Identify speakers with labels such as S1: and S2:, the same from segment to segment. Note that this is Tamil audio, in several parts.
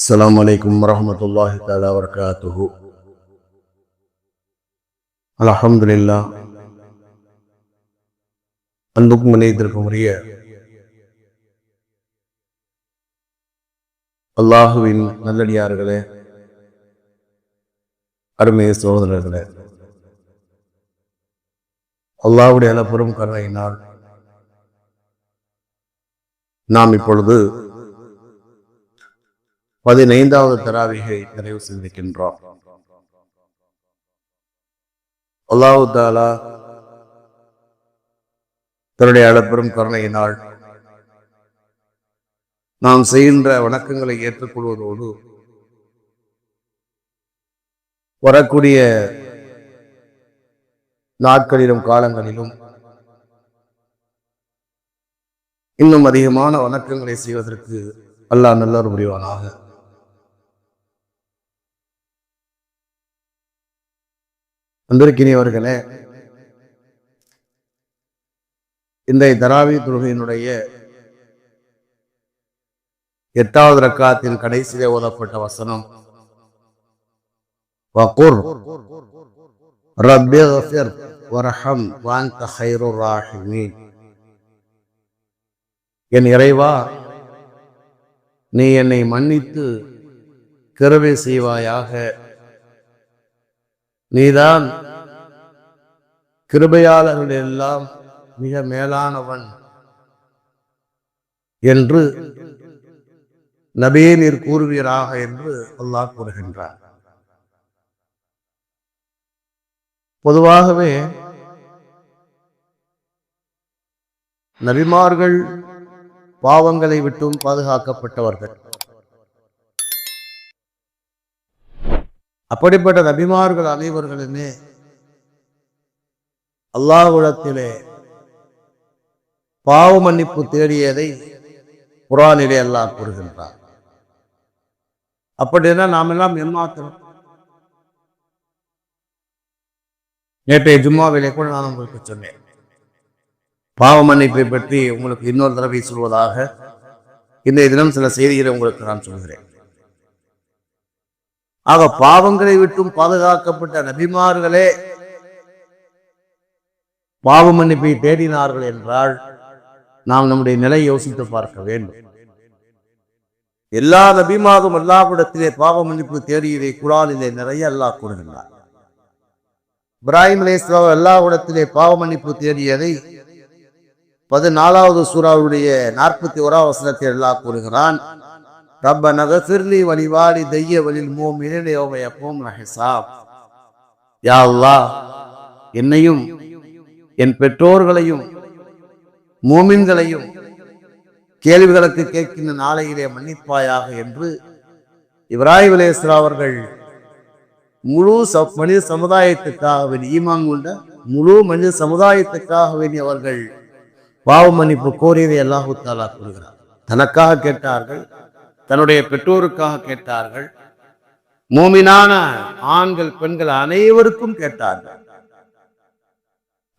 S1: السلام عليكم ورحمة الله تعالى وبركاته. الحمد لله. அன்புக்கும் இணையத்திற்கும் உரிய அல்லாஹுவின் நல்லடியார்களே, அருமை சகோதரர்களே, அல்லாஹ்வுடைய அளப்பெரும் கருணையினால் நாம் இப்பொழுது 15வது தராவீகை நிறைவு செய்திருக்கின்றோம். அல்லாஹ் தஆலா தன்னுடைய அளப்பெரும் கருணையினால் நாம் செய்கின்ற வணக்கங்களை ஏற்றுக்கொள்வதோடு வரக்கூடிய நாட்களிலும் காலங்களிலும் இன்னும் அதிகமான வணக்கங்களை செய்வதற்கு அல்லாஹ் நல்லவர் புரிவானாக. அன்பிற்கினியவர்களே, இந்த தராவி தொழுகையினுடைய 8வது ரக்காத்தின் கடைசியிலே ஓதப்பட்ட வசனம், வகுர் ரப்பிக்ஃபிர் வர்ஹம் வஅன்த கைருர் ராஹிமீன். என் இறைவா, நீ என்னை மன்னித்து கிருபை செய்வாயாக, நீதான் கிருபையாளர்கள் எல்லாம் மிக மேலானவன் என்று நபியே நீர் கூறுவீராக என்று அல்லாஹ் கூறுகின்றார். பொதுவாகவே நபிமார்கள் பாவங்களை விட்டும் பாதுகாக்கப்பட்டவர்கள். அப்படிப்பட்ட நபிமார்கள் அனைவர்களுமே அல்லாஹ்விடத்திலே பாவ மன்னிப்பு தேடியதை குர்ஆனிலே அல்லாஹ் கூறுகின்றார். அப்படின்னா நாம் எல்லாம் ஏமாத்திரம். நேற்றைய ஜும்மாவிலே கூட நான் உங்களுக்கு சொன்னேன், பாவ மன்னிப்பை பற்றி உங்களுக்கு இன்னொரு தடவை சொல்வதாக இன்றைய தினம் சில செய்திகளை உங்களுக்கு நான் சொல்கிறேன். ஆக பாவங்களை விட்டும் பாதுகாக்கப்பட்ட நபிமார்களே பாவ மன்னிப்பை தேடினார்கள் என்றால் நாம் நம்முடைய நிலை யோசித்து பார்க்க வேண்டும். எல்லா நபிமாரும் அல்லாஹ்விடத்திலே பாவ மன்னிப்பு தேடியதை குர்ஆனிலே நிறைய அல்லாஹ் கூறுகின்றார். இப்ராஹிம் அலைஹிஸ்ஸலாம் அல்லாஹ்விடத்திலே பாவ மன்னிப்பு தேடியதை 14வது சூராவுடைய 41வது வசனத்தில் அல்லாஹ் கூறுகிறான், ரப்பனா கஃபிர்லி வலிவாலிதைய வலில் முஃமினீன யௌம யகூமுல் ஹிசாப். யா அல்லாஹ், என்னையும் என் பெற்றோர்களையும் மூமின்களையும் கேள்விகளுக்கு கேட்கின்ற நாளையிலே மன்னிப்பாயாக என்று இப்ராஹிம் அலைஹிஸ்ஸலாம் அவர்கள் முழு மனித சமுதாயத்துக்காக ஈமான் கொண்ட முழு மனித சமுதாயத்துக்காக அவர்கள் பாவ மன்னிப்பு கோரியதை அல்லாஹு தஆலா கூறுகிறார். தனக்காக கேட்டார்கள், தன்னுடைய பெற்றோருக்காக கேட்டார்கள், மூமினான ஆண்கள் பெண்கள் அனைவருக்கும் கேட்டார்கள்.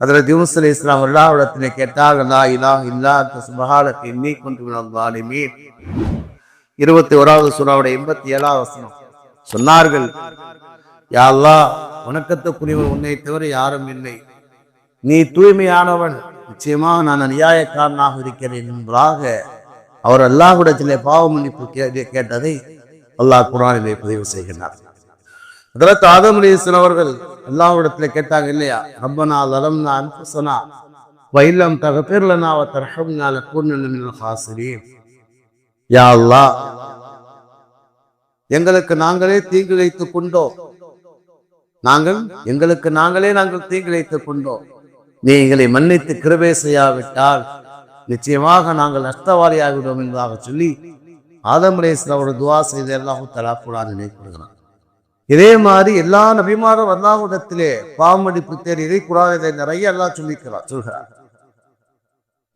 S1: ஹஜ்ரத் யூனுஸ் அலைஹிஸ்ஸலாம் அல்லாஹ்விடத்திலே கேட்டார்கள், லா இலாஹ இல்லா அன்த சுப்ஹானக இன்னீ குன்து மினல் ஸாலிமீன். 21வது சூராவுடைய 87வது வசனம் சொன்னார்கள், யா அல்லாஹ், வணக்கத்துக்குரியவன் உன்னை தவிர யாரும் இல்லை, நீ தூய்மையானவன், நிச்சயமாக நான் அநியாயக்காரனாக இருக்கிறேன் என்பதாக அவர் அல்லாஹ்விடத்திலே பாவ மன்னிப்பு கேட்டதை அல்லாஹ் குர்ஆனிலே பதிவு செய்கிறார். ஹஜ்ரத் ஆதம் அலைஹிஸ்ஸலாம் அவர்கள் அல்லாஹ்விடத்திலே கேட்டாங்க இல்லையா, ரப்பனா ஸலம்னா அன்ஃபுஸனா வ இல்லம் தக்ஃபிர் லனா வ தர்ஹம்னா லனகுனன்ன மினல் ஹாஸிரீன். யா அல்லாஹ், எங்களுக்கு நாங்களே தீங்கு இழைத்துக் கொண்டோம், எங்களுக்கு நாங்களே தீங்கு இழைத்துக் கொண்டோம், நீ எங்களை மன்னித்து கிருபை செய்யாவிட்டால் நிச்சயமாக நாங்கள் நஷ்டவாளியாகிவிடும் என்பதாக சொல்லி ஆதம் அலைஹிஸ்ஸலாம் அவர்கள் துஆ செய்து அல்லாஹ் தஆலா குர்ஆனிலே கூறுகிறார். இதே மாதிரி எல்லா நபிமாரும் அல்லாஹ்விடத்திலே பாவ மன்னிப்பு தேடியதை குர்ஆனிலே நிறைய அல்லாஹ் சொல்கிறார்.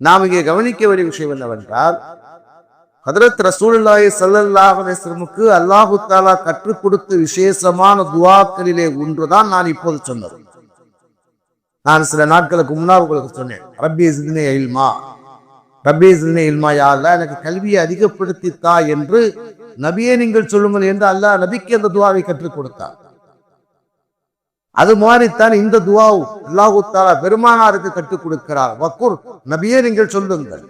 S1: நாம் இங்கே கவனிக்க வேண்டிய விஷயம் என்னவென்றால், ஹஜ்ரத் ரசூலுல்லாஹி ஸல்லல்லாஹு அலைஹி வஸல்லமுக்கு அல்லாஹ் தஆலா கற்றுக் கொடுத்த விசேஷமான துஆக்களிலே ஒன்றுதான் நான் இப்போது சொன்னது. நான் சில நாட்களுக்கு முன்னால் உங்களுக்கு சொன்னேன், ரப்பி ஸித்னி இல்மா, ரப்பி ஸித்னி இல்மா, யா அல்லாஹ் எனக்கு கல்வியை அதிகப்படுத்தித்தா என்று நபியே நீங்கள் சொல்லுங்கள் என்று அல்லாஹ் நபிக்கு அந்த துவாவை கற்றுக் கொடுத்தார். அது மாதிரித்தான் இந்த துவாவும் அல்லாஹு தஆலா பெருமானாருக்கு கற்றுக் கொடுக்கிறார். வக்குர், நபியே நீங்கள் சொல்லுங்கள்,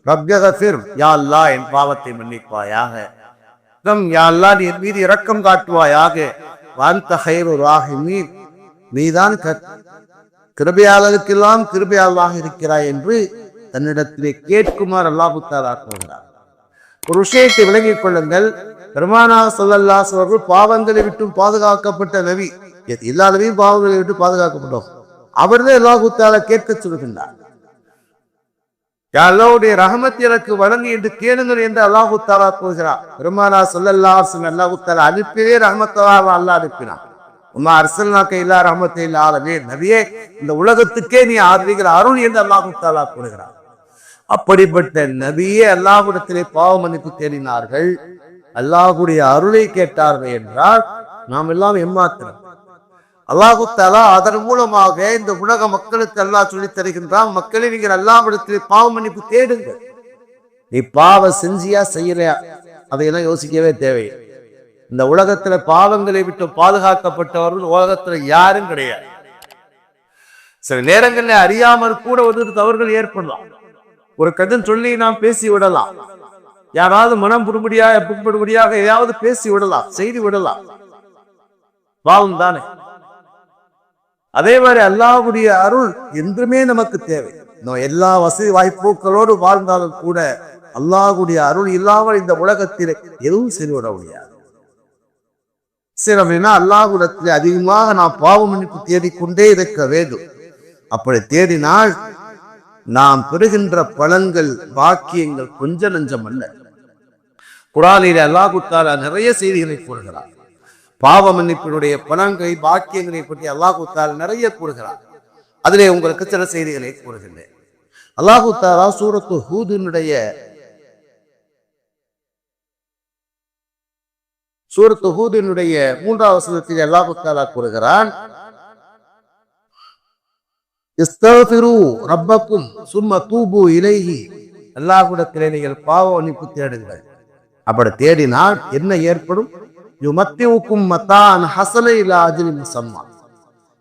S1: ரப்பிகஃபிர், யா அல்லாஹ் என் பாவத்தை மன்னிப்பாயாக, யா அல்லாஹ் நீ என் மீது இரக்கம் காட்டுவாயாக, வஅன்த கைருர் ராஹிமீன், நீதான் கிருபையாளருக்கெல்லாம் கிருபையாளராக இருக்கிறாய் என்று தன்னிடத்திலே கேட்குமாறு அல்லாஹு தஆலா கூறுகிறார். ஒரு விஷயத்தை விளங்கிக் கொள்ளுங்கள், பெருமானார் ஸல்லல்லாஹு அலைஹி வஸல்லம் பாவங்களை விட்டு பாதுகாக்கப்பட்ட நபி. எல்லா நபியும் பாவங்களை விட்டு பாதுகாக்கப்பட்டோம். அவர்தான் அல்லாஹு தஆலா கேட்க சொல்கின்றார். அல்லாஹ்வுடைய ரஹமத் எனக்கு வழங்கு என்று கேளுங்கள் என்று அல்லாஹு தஆலா கூறுகிறார். பெருமானார் ஸல்லல்லாஹு அலைஹி வஸல்லம் அல்லாஹு தஆலா அனுப்பியே ரஹமத்தாக அல்லாஹ் அனுப்பினார். உம்மா அர்ஸல்னாக இல்லா ரஹமத்தல் லில் ஆலமீன், நபியே இந்த உலகத்துக்கே நீ ஆதரிக்கிற அருள் என்று அல்லாஹு தஆலா கூறுகிறார். அப்படிப்பட்ட நபியே அல்லாஹ்விடத்திலே பாவ மன்னிப்பு தேடினார்கள், அல்லாஹ்வுடைய அருளை கேட்டார்கள் என்றால் நாம் எல்லாம் ஏமாத்திரம். அல்லாஹு தஆலா அதன் மூலமாக இந்த உலக மக்களுக்கு அல்லாஹ் சொல்லித் தருகின்றான், மக்களை நீங்கள் அல்லாஹ்விடத்திலே பாவ மன்னிப்பு தேடுங்கள். நீ பாவ செஞ்சியா செய்யலையா அதையெல்லாம் யோசிக்கவே தேவை. இந்த உலகத்துல பாவங்களை விட்டு பாதுகாக்கப்பட்டவர்கள் உலகத்துல யாரும் கிடையாது. சில நேரங்கள்ல அறியாமல் கூட ஒரு தவறுகள் ஏற்படலாம். ஒரு கதன் சொல்லி நாம் பேசி விடலாம், யாராவது மனம் புண்படும்படியாக ஏதாவது பேசி விடலாம், செய்து விடலாம், பாவம் தானே. அதே மாதிரி அல்லாஹ்வுடைய அருள் என்றுமே நமக்கு தேவை. எல்லா வசதி வாய்ப்புகளோடு வாழ்ந்தாலும் கூட அல்லாஹ்வுடைய அருள் இல்லாமல் இந்த உலகத்தில் எதுவும் செய்துவிட முடியாது. சரி, அப்படின்னா அல்லாஹ்விடத்தில் அதிகமாக நாம் பாவ மன்னிப்பு தேடிக்கொண்டே இருக்க வேண்டும். அப்படி தேடினால் நாம் பெறுகின்ற பலன்கள் பாக்கியங்கள் கொஞ்ச நஞ்சம் அல்ல. குர்ஆனிலே அல்லாஹ் தஆலா நிறைய செய்திகளை கூறுகிறார். பாவ மன்னிப்பினுடைய பலன்களை பாக்கியங்களை பற்றி அல்லாஹ் தஆலா நிறைய கூறுகிறார். அதிலே உங்களுக்கு சில செய்திகளை கூறுகின்றேன். அல்லாஹ் தஆலா சூரத்து ஹூதினுடைய 3வது வசனத்தில் அல்லாஹ் தஆலா கூறுகிறான், இஸ்தக்ஃபிரு ரப்பக்கும் சும்ம தூபு இலைஹி, அல்லாஹ்விடத்திலே நீங்கள் பாவ மன்னிப்பு தேடுங்கள். அப்படி தேடினால் என்ன ஏற்படும்? யுமத்திஉக்கும் மத்தான் ஹஸன இலா அஜ்லின் முஸம்மா,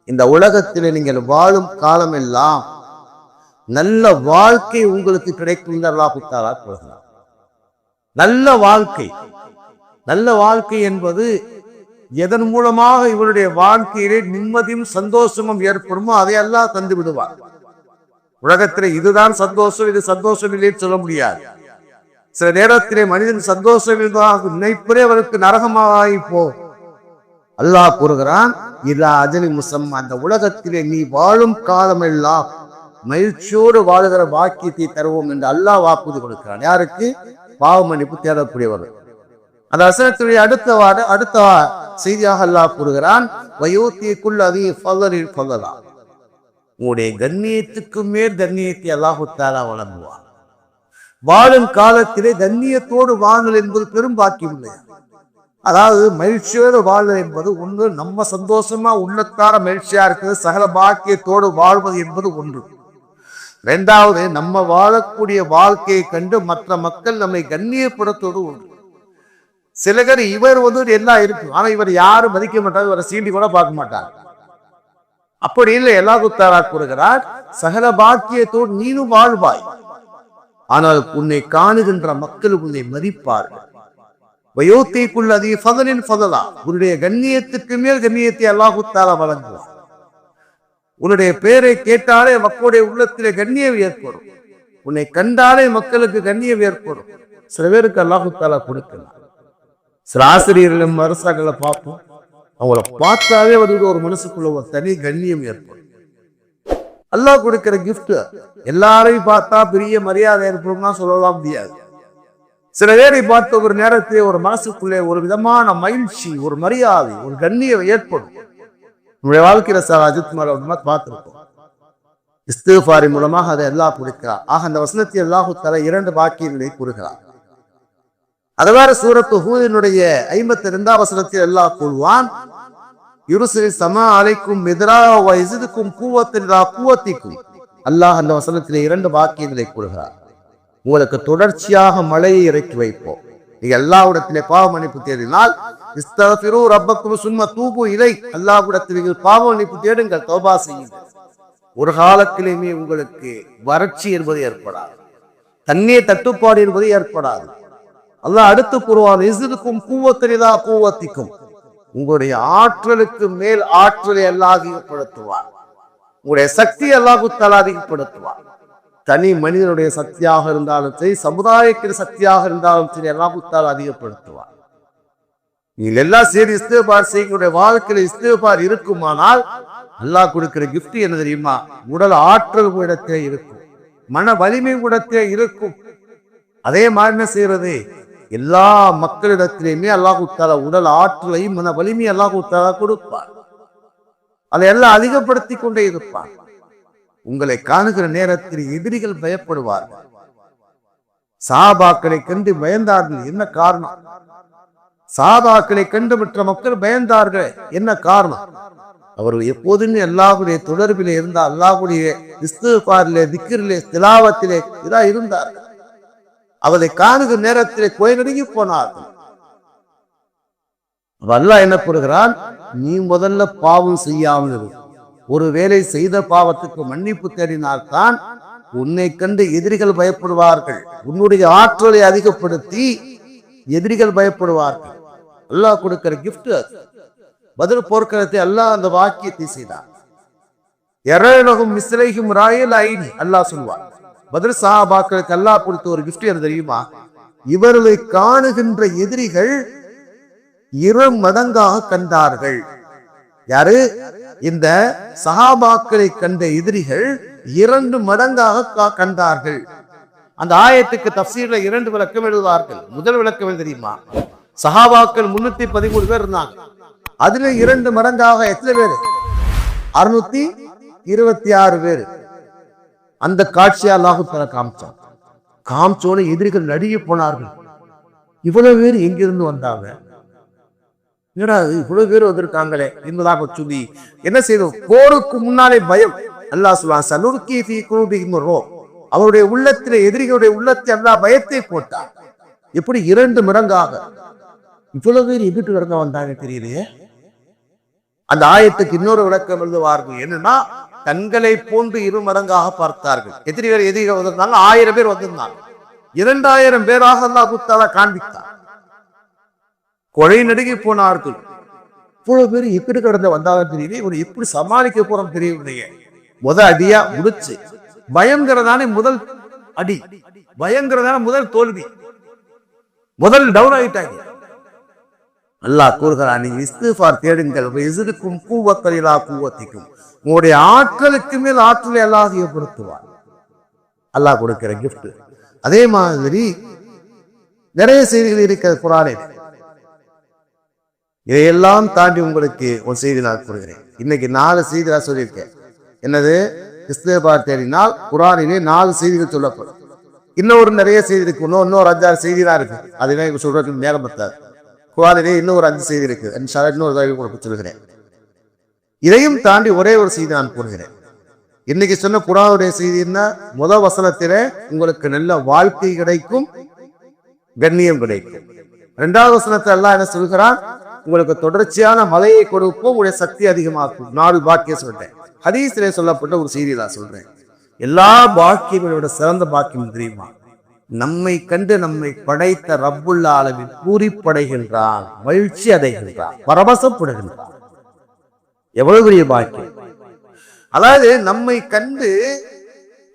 S1: இந்த உலகத்திலே நீங்கள் வாழும் காலமெல்லாம் நல்ல வாழ்க்கை உங்களுக்கு கிடைக்கும் என்று அல்லாஹ் தஆலா கூறுகிறார். நல்ல வாழ்க்கை, நல்ல வாழ்க்கை என்பது எதன் மூலமாக இவருடைய வாழ்க்கையிலே நிம்மதியும் சந்தோஷமும் ஏற்படுமோ அதை அல்லாஹ் தந்து விடுவார். உலகத்திலே இதுதான் சந்தோஷம், இது சந்தோஷம் இல்லைன்னு சொல்ல முடியாது. சில நேரத்திலே மனிதன் சந்தோஷம் நினைப்பதே அவருக்கு நரகமாகி போ. அல்லாஹ் கூறுகிறான், இல்லா அஜலி முஸம்மா, அந்த உலகத்திலே நீ வாழும் காலமெல்லாம் மகிழ்ச்சியோடு வாழுகிற பாக்கியத்தை தருவோம் என்று அல்லாஹ் வாக்குறுதி கொடுக்கிறான். யாருக்கு? பாவ மன்னிப்பு தேடக்கூடியவர்கள். அந்த வசனத்துடைய அடுத்த செய்தியாக அல்லாஹ் கூறுகிறான், உங்களுடைய கண்ணியத்துக்கு மேல் கண்ணியத்தை அல்லாஹு தஆலா வழங்குவார். வாழும் காலத்திலே கண்ணியத்தோடு வாழ்தல் என்பது பெரும் பாக்கியம் இல்லை. அதாவது மகிழ்ச்சியோடு வாழ்தல் என்பது ஒன்று, நம்ம சந்தோஷமா உள்ளத்தார மகிழ்ச்சியா இருக்கிறது, சகல பாக்கியத்தோடு வாழ்வது என்பது ஒன்று. இரண்டாவது, நம்ம வாழக்கூடிய வாழ்க்கையை கண்டு மற்ற மக்கள் நம்மை கண்ணியப்படுத்துவது ஒன்று. சில பேர் இவர் எல்லாம் இருக்கு, ஆனா இவர் யாரும் மதிக்க மாட்டாங்க, இவரை சீண்டி கூட பார்க்க மாட்டாங்க. அப்படி இல்லை, அல்லாஹ் தஆலா கூறுகிறார், சகல பாக்கியத்தோடு நீனும் வாழ்வாய், ஆனால் உன்னை காணுகின்ற மக்கள் உன்னை மதிப்பார்கள். உன்னுடைய கண்ணியத்துக்கு மேல் கண்ணியத்தை அல்லாஹ் தஆலா வழங்குவார். உன்னுடைய பெயரை கேட்டாலே மக்களுடைய உள்ளத்திலே கண்ணியம் ஏற்படும், உன்னை கண்டாலே மக்களுக்கு கண்ணியம் ஏற்படும். சில பேருக்கு அல்லாஹ் தஆலா கொடுக்கலாம். சில ஆசிரியர்களும் அரசாங்களை பார்ப்போம், அவங்கள பார்த்தாலே ஒரு மனசுக்குள்ள ஒரு தனி கண்ணியம் ஏற்படும். அல்லாஹ் கொடுக்கிற கிஃப்ட் எல்லாரையும் பார்த்தா பெரிய மரியாதை ஏற்படும்னா சொல்லலாம் முடியாது. சில பேரை பார்த்த ஒரு நேரத்திலே ஒரு மனசுக்குள்ளே ஒரு விதமான மகிழ்ச்சி, ஒரு மரியாதை, ஒரு கண்ணியம் ஏற்படும். நம்முடைய வாழ்க்கையில பார்த்திருக்கோம். இஸ்திக்ஃபாரின் மூலமாக அதை அல்லாஹ் கொடுக்கிறார். ஆக அந்த வசனத்தை அல்லாஹ் தஆலா 2 பாக்கியங்களை கூறுகிறார். அதுவாறு சூரத்து ஹூதினுடைய 52வது வசனத்தில் அல்லாஹ் கூறுவான், யுர்சிலி ஸமா அலைக்கும் மித்ரா வ யஸிதுக்கும் குவத்தன் இலா குவத்திக்கும். அல்லாஹ் அந்த வசனத்திலே 2 வாக்கியங்களை கூறுகிறார். உங்களுக்கு தொடர்ச்சியாக மழையை இறக்கி வைப்போம், நீங்க அல்லாஹ்விடத்திலே பாவ மன்னிப்பு தேடினால் இஸ்தக்ஃபிரு ரப்பக்கும் சும்ம தூபு இலை, அல்லாஹ்விடத்தில் நீங்கள் பாவ மன்னிப்பு தேடுங்கள், தௌபா செய்யுங்கள். ஒரு காலத்திலேயுமே உங்களுக்கு வறட்சி என்பது ஏற்படாது, தண்ணீர் தட்டுப்பாடு என்பது ஏற்படாது. அல்லாஹ் அடுத்து கூறுவான், இஸ்துக்கும் கூவத்திலா கூவத்திக்கும், உங்களுடைய ஆற்றலுக்கு மேல் ஆற்றலை அல்லாஹ் அதிகப்படுத்துவார், உங்களுடைய சக்தி அல்லாஹ் தஆலா அதிகப்படுத்துவார். தனி மனிதனுடைய சக்தியாக இருந்தாலும் சரி, சமுதாயத்தின் சக்தியாக இருந்தாலும் சரி, அல்லாஹ் தஆலா அதிகப்படுத்துவார். நீங்கள் எல்லாம் சரி இஸ்திக்பார் செய்யுங்களுடைய வாழ்க்கையில இஸ்திக்பார் இருக்குமானால் அல்லாஹ் கொடுக்கிற கிஃப்ட் என்ன தெரியுமா? உடல் ஆற்றல் இடத்தே இருக்கும், மன வலிமை இடத்தே இருக்கும். அதே மாதிரி என்ன செய்யறது, எல்லா மக்களிடத்திலேயுமே அல்லாஹ் தஆலா உடல் ஆற்றலையும் மன வலிமையை அல்லாஹ் தஆலா கொடுப்பார். அதை எல்லாம் அதிகப்படுத்தி கொண்டே இருப்பார். உங்களை காணுகிற நேரத்தில் எதிரிகள் பயப்படுவார்கள். சஹாபாக்களை கண்டு பயந்தார்கள், என்ன காரணம்? சஹாபாக்களை கண்டு மற்ற மக்கள் பயந்தார்கள், என்ன காரணம்? அவர்கள் எப்போதுமே அல்லாஹ்வுடைய தொடர்பிலே இருந்தால், அல்லாஹ்வுடைய இஸ்திக்பாரிலே, திக்ரிலே, திலாவத்திலே இதான் இருந்தார்கள். அவரை காணுகிற நேரத்திலே கோயில் நடுங்கி போனார்கள். அல்லாஹ் என்ன கூறுகிறான், நீ முதல்ல பாவம் செய்யாமல் இரு. ஒருவேளை செய்த பாவத்துக்கு மன்னிப்பு தேடினால்தான் உன்னை கண்டு எதிரிகள் பயப்படுவார்கள். உன்னுடைய ஆற்றலை அதிகப்படுத்தி எதிரிகள் பயப்படுவார்கள். அல்லாஹ் கொடுக்கிற கிஃப்ட் அது. பத்ர் போர்க்களத்தை அல்லாஹ் அந்த வாக்கியத்தை செய்தார். யரலஹும் மிஸ்லைஹிம் ராயில் ஐனி, அல்லாஹ் சொல்வார். பத்ர் சஹாபாக்களுக்கு அல்லாஹ் கொடுத்த ஒரு கிஃப்ட் என்ன தெரியுமா? இவர்களை காணுகின்ற எதிரிகள் 2 மடங்காக கண்டார்கள். யாரு? இந்த சஹாபாக்களை கண்ட எதிரிகள் 2 மடங்காக கண்டார்கள். அந்த ஆயத்துக்கு தஃசீர்ல 2 விளக்கம் எழுதுவார்கள். முதல் விளக்கம் என்ன தெரியுமா? சஹாபாக்கள் 313 பேர் இருந்தாங்க. அதுல 2 மடங்காக எத்தனை பேர்? 626 பேர். அந்த காட்சியை அல்லாஹ் தஆலா காமிச்சான். காமிச்சோன்னு எதிரிகள் நடுங்கி போனார்கள். இவ்வளவு பேர் எங்கிருந்து வந்தாங்க? இவ்வளவு பேர் வந்திருக்காங்களே என்பதாக சொல்லி என்ன செய்தோம்? போருக்கு முன்னாலே பயம். அல்லாஹ் சொல்வான், சனுர்கி ஃபீ குலூபிஹிம் ருஅப், அவருடைய உள்ளத்திலே, எதிரிகளுடைய உள்ளத்தை அல்லாஹ் பயத்தை போட்டார். எப்படி 2 மடங்காக? இவ்வளவு பேர் எங்கிட்டு இறங்க வந்தாங்க தெரியலையே. அந்த ஆயத்துக்கு இன்னொரு விளக்கம் எழுதுவார்கள். என்னன்னா, கண்களை போன்று 2 மடங்காக பார்த்தார்கள். எதிரிகள் வந்திருந்தாங்க, 1000 பேர் வந்திருந்தாங்க. 2000 பேராக அல்லாஹ் தஆலா காண்பித்தார். கொலை நடுங்கி போனார்கள். இவ்வளவு பேர் எப்படி கடந்து வந்தாங்க தெரியல, இவனை எப்படி சமாளிக்க போறோம் தெரியவில்லையே. முதல் அடியா முடிச்சு, பயங்கரதானே முதல் அடி, பயங்கரதான முதல் தோல்வி, முதல் டவுன் ஆயிட்டாங்க. அல்லாஹ் கூறுகிறான், நீங்க இஸ்திக்பார் தேடுங்கள், இஸ்துக்கும் கூவத்திலா கூவத்திக்கும், உங்களுடைய ஆற்றலுக்கு மேல் ஆற்றலை அல்லாஹ் அதிகப்படுத்துவார். அல்லாஹ் கொடுக்கிற கிஃப்ட். அதே மாதிரி நிறைய செய்திகள் இருக்கிறது குர்ஆனில். இதையெல்லாம் தாண்டி உங்களுக்கு ஒரு செய்தி நான் கூறுகிறேன். இன்னைக்கு 4 செய்தி நான் சொல்லியிருக்கேன். என்னது? இஸ்திக்பார் தேடினால் குர்ஆனிலே 4 செய்திகள் சொல்லப்படும். இன்னொரு நிறைய செய்தி இருக்கு, இன்னொரு 5-6 செய்தி தான் இருக்கு. அதுவே சொல்றதுக்கு நேரம் பத்தாது. குர்ஆனிலே இன்னொரு 5 செய்தி இருக்கு. இன்னொரு தடவை உங்களுக்கு சொல்லுகிறேன். இதையும் தாண்டி ஒரே ஒரு செய்தி நான் கூறுகிறேன். இன்னைக்கு சொன்ன குர்ஆனுடைய செய்தி என்ன? முதல் வசனத்திலே உங்களுக்கு நல்ல வாழ்க்கை கிடைக்கும், கண்ணியம் கிடைக்கும். 2வது வசனத்தை அல்லாஹ் என்ன சொல்கிறான்? உங்களுக்கு தொடர்ச்சியான மழையை கொடுப்போம், உங்களுடைய சக்தி அதிகமாக்கும். 4 பாக்கியம் சொல்றேன். ஹதீஸிலே சொல்லப்பட்ட ஒரு செய்தி நான் சொல்றேன். எல்லா பாக்கியங்களோட சிறந்த பாக்கியம் தெரியுமா? நம்மை கண்டு நம்மை படைத்த ரப்புல் ஆலமீன் பூரிப்படைகின்றான், மகிழ்ச்சி அடைகின்றான், பரவசப்படுகின்றான். எவ்வளவு பெரிய பாக்கியம்! அதாவது நம்மை கண்டு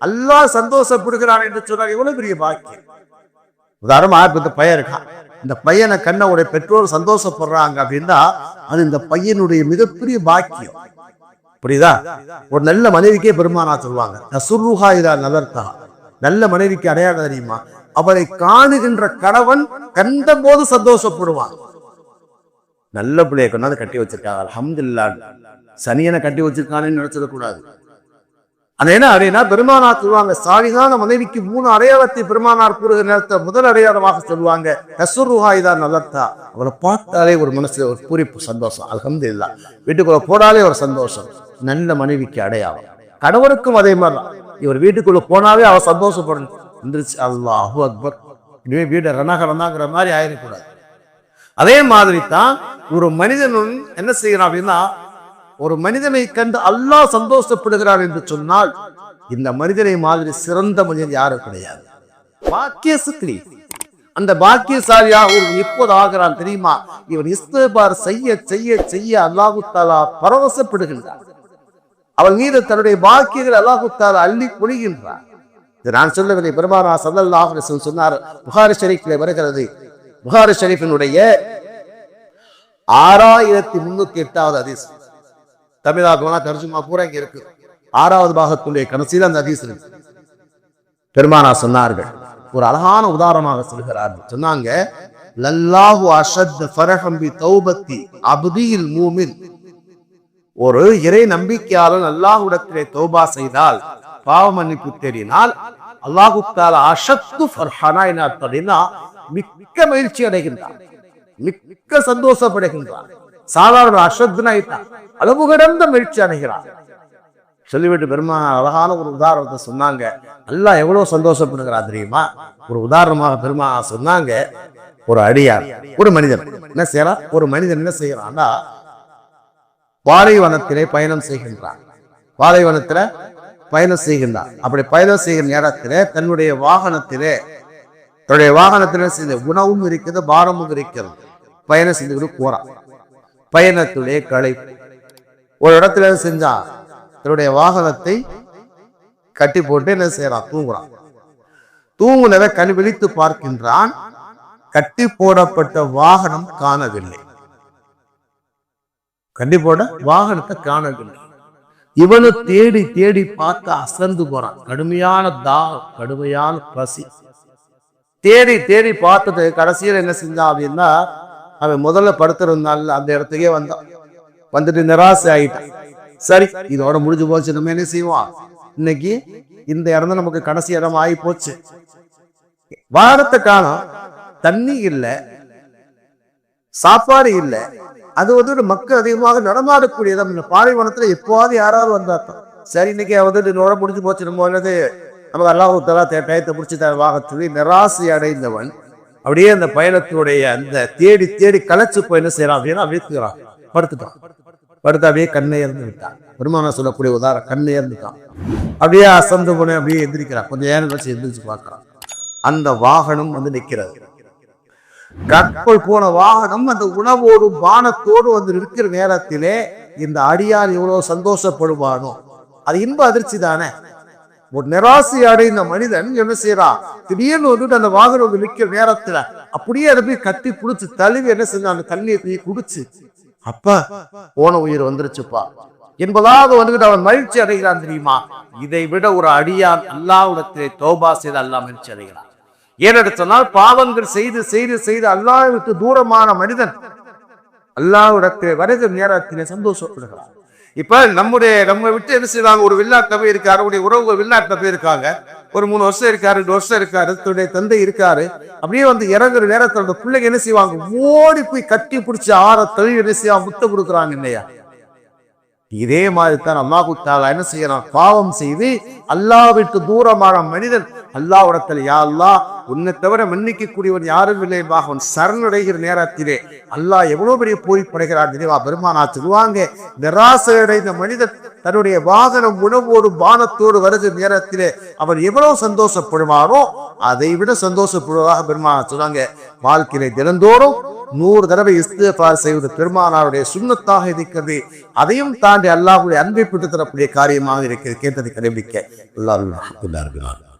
S1: அல்லாஹ் சந்தோஷப்படுகிறான் என்று சொன்னார். எவ்வளவு பெரிய பாக்கியம்! உதாரணமா இந்த பையன் இருக்கான், இந்த பையனை கண்ண உடைய பெற்றோர் சந்தோஷப்படுறாங்க அப்படின்னா அது இந்த பையனுடைய மிகப்பெரிய பாக்கியம். புரியுதா? ஒரு நல்ல மனைவிக்கே பெருமானா சொல்லுவாங்க, நசுருஹா இதா நலர்த்தா, நல்ல மனைவிக்கு அடையாளம் தெரியுமா? அவரை காணுகின்ற கணவன் கண்ட போது சந்தோஷப்படுவான். நல்ல பிள்ளைய கொண்டாந்து கட்டி வச்சிருக்காங்க, அல்ஹம்துலில்லாஹ். சனியனை கட்டி வச்சிருக்கானு நினைச்சிடக்கூடாது. அது என்ன அப்படின்னா, பெருமானார் சொல்லுவாங்க, சாலிகான மனைவிக்கு 3 அடையாளத்தை பெருமானார் கூறுகிற நேரத்தை முதல் அடையாளமாக சொல்லுவாங்க, நசுருஹா இதா நலர்த்தா. அவளை பார்த்தாலே ஒரு மனசுல ஒரு பூரிப்பு, சந்தோஷம். அல்ஹம்துலில்லாஹ். வீட்டுக்குள்ள போனாலே ஒரு சந்தோஷம். நல்ல மனைவிக்கு அடையாளம். கணவருக்கும் அதே மாதிரிதான். இவர் வீட்டுக்குள்ள போனாவே அவ சந்தோஷப்படணும். அல்லாஹு அக்பர், இனிமே வீடு ரணகரந்தாங்கிற மாதிரி ஆயிடக்கூடாது. அதே மாதிரி தான் ஒரு மனிதன் என்ன செய்யறான் அப்படின்னா, ஒரு மனிதனை கண்டு அல்லாஹ் சந்தோஷப்படுகிறார் என்று சொன்னால் இந்த மனிதனை மாதிரி சிறந்த மனிதன் யாரும் கிடையாது. பாக்கியசுக்ரி, அந்த பாக்கியசாலியாக ஒரு எப்போது ஆகிறான் தெரியுமா? இவன் இஸ்திக்பார் செய்ய செய்ய செய்ய அல்லாஹு தஆலா பரவசப்படுகின்றான். அவன் மீது தன்னுடைய பாக்கியங்கள் அல்லாஹு தஆலா அள்ளி பொழிகின்றான். நான் சொல்லவில்லை, பெருமானார் ஸல்லல்லாஹு அலைஹி வஸல்லம் சொன்னார். புகாரி ஷரீஃபிலே வருகிறது. புகாரி ஷரீஃபினுடைய 6308வது ஹதீஸ். தமிழாக்கமா தர்ஜுமா பூரா இங்க இருக்கு. 6வது பாகத்துடைய கடைசியில் அந்த ஹதீஸ் இருக்கு. பெருமானார் சொன்னார்கள், ஒரு அழகான உதாரணமாக சொல்கிறார்கள். சொன்னாங்க, லல்லாஹு அஷத் ஃபரஹம் பி தௌபத்தி அப்தில் மூமின். ஒரு இறை நம்பிக்கையாளன் அல்லாஹ்விடத்திலே தௌபா செய்தால், பாவ மன்னிப்பு தேடினால், அல்லாஹு தஆலா அஷத்து ஃபர்ஹனா அப்படின்னா மிக்க மகிழ்ச்சி அடைகின்றான், மிக்க சந்தோஷப்படுகின்றான். சாதாரண அஷத்னா அளவு கடந்த மகிழ்ச்சி அடைகிறான். சொல்லிவிட்டு பெருமானார் அழகான ஒரு உதாரணத்தை சொன்னாங்க. அல்லாஹ் எவ்வளவு சந்தோஷப்படுகிறார் தெரியுமா? ஒரு உதாரணமாக பெருமானார் சொன்னாங்க, ஒரு அடியார், ஒரு மனிதன் என்ன செய்யறான்? ஒரு மனிதன் என்ன செய்யறான்னா, பாலைவனத்திலே பயணம் செய்கின்றான். பாலைவனத்தில பயணம் செய்கின்றான். அப்படி பயணம் செய்கிற நேரத்திலே தன்னுடைய வாகனத்திலே உணவும் இருக்கிறது, பாரமும் இருக்கிறது. பயணம் செஞ்சு போறான். பயணத்திலே களைப்பு. ஒரு இடத்துல செஞ்சான், தன்னுடைய வாகனத்தை கட்டி போட்டு என்ன செய்யறான்? தூங்குறான். தூங்குனதை கண் விழித்து பார்க்கின்றான். கட்டி போடப்பட்ட வாகனம் காணவில்லை. கட்டி போட வாகனத்தை காணவில்லை. இவனு தேடி தேடி பார்த்து அசந்து போறான். கடுமையான தாகம், கடுமையான பசி. தேடி தேடி பார்த்தது கடைசியில் என்ன செஞ்சான் அப்படின்னா, அவன் முதல்ல படுத்திருந்தால அந்த இடத்துக்கே வந்தான். வந்துட்டு நிராசை ஆயிட்டான். சரி, இதோட முடிஞ்சு போச்சு, நம்ம என்ன செய்வோம், இன்னைக்கு இந்த இடம் தான் நமக்கு கடைசி இடம் ஆகி போச்சு. வாகனத்தை காணோம், தண்ணி இல்லை, சாப்பாடு இல்லை. அது வந்து மக்கள் அதிகமாக நடமாடக்கூடிய இடம். இந்த பாலைவனத்துல எப்போவாது யாராவது வந்தாத்தான். சரி, இன்னைக்கு வந்துட்டு இதோட முடிஞ்சு போச்சு, நம்ம என்னது நமக்கு அல்லாஹ் தஆலா டயத்தை முடிச்சு வாகத்துக்கு நிராசை அடைந்தவன் அப்படியே அந்த பயணத்தினுடைய அந்த தேடி தேடி களைச்சு போய் என்ன செய்யறான் அப்படின்னா வீழ்த்துக்கிறான். படுத்துட்டான். படுத்து அப்படியே கண்ணை இறந்து விட்டான். பெருமானார் சொல்லக்கூடிய உதாரணம், கண்ணை இறந்துட்டான். அப்படியே அசந்து போன அப்படியே எந்திரிக்கிறான். கொஞ்சம் நேரம் வச்சு எந்திரிச்சு பார்க்கறான். அந்த வாகனம் வந்து நிற்கிறது. கற்பல் போன வாகனம் அந்த உணவோடு பானத்தோடு வந்து இருக்கிற நேரத்திலே இந்த அடியார் எவ்வளவு சந்தோஷப்படுவானோ, அது இன்ப அதிர்ச்சி தானே. ஒரு நிராசை அடைந்த மனிதன் என்ன செய்யறான்? திடீர்னு வந்துட்டு அந்த வாகனம் நிற்கிற நேரத்துல அப்படியே அதை போய் கட்டி புடிச்சு தழுவி என்ன செஞ்சான்? அந்த தண்ணியை குடிச்சு, அப்பா போன உயிர் வந்துருச்சுப்பா என்பதாக வந்துட்டு அவன் மகிழ்ச்சி அடைகிறான். தெரியுமா? இதை விட ஒரு அடியான் அல்லாஹ்விடத்திலே தௌபா செய்து அல்லாஹ் மகிழ்ச்சி அடைகிறான். ஏனென்று சொன்னால், பாவங்கள் செய்து செய்து செய்து அல்லாஹ்வை விட்டு தூரமான மனிதன் அல்லாஹ்விடத்திலே வருகிற நேரத்திலே சந்தோஷப்படுகிறான். இப்ப நம்ம விட்டு என்ன செய்வாங்க? ஒரு வெளிநாட்டுல போய் இருக்காரு, அவருடைய உறவுகள் வெளிநாட்டுல போய் இருக்காங்க. ஒரு 3 வருஷம் இருக்காரு, 2 வருஷம் இருக்காரு, தன்னுடைய தந்தை இருக்காரு. அப்படியே வந்து இறங்குற நேரத்தோட பிள்ளைங்க என்ன செய்வாங்க? ஓடி போய் கட்டி பிடிச்சி ஆற தழுவி என்ன செய்வாங்க? முத்த கொடுக்குறாங்க இல்லையா? இதே மாதிரி தான் அல்லாஹ் தஆலா என்ன செய்யறான்? பாவம் செய்து அல்லாஹ் விட்டு தூரமான மனிதன் அல்லாஹ்விடத்தில், யா அல்லாஹ், உன்னை தவிர மன்னிக்க கூடியவன் யாரும் இல்லை என்பதாக அவன் சரணடைகிற நேரத்திலே அல்லாஹ் எவ்வளவு பெரிய போய் படைகிறார் தெரியுமா? பெருமானார் சொல்லுவாங்க, நிராசை அடைந்த மனிதன் தன்னுடைய வாகனம் உணவோடு பானத்தோடு வருகிற நேரத்திலே அவன் எவ்வளவு சந்தோஷப்படுவாரோ அதை விட சந்தோஷப்படுவதாக பெருமானார் சொல்றாங்க. வாழ்க்கையிலே தினந்தோறும் 100 தடவை இஸ்திக்பார் செய்வது பெருமானாருடைய சுன்னத்தாக இருக்கிறது. அதையும் தாண்டி அல்லாஹ்வுடைய அன்பை பெற்று தரக்கூடிய காரியமாக இருக்கிறது. கேட்டதை கடைபிடிக்க அல்லாஹ்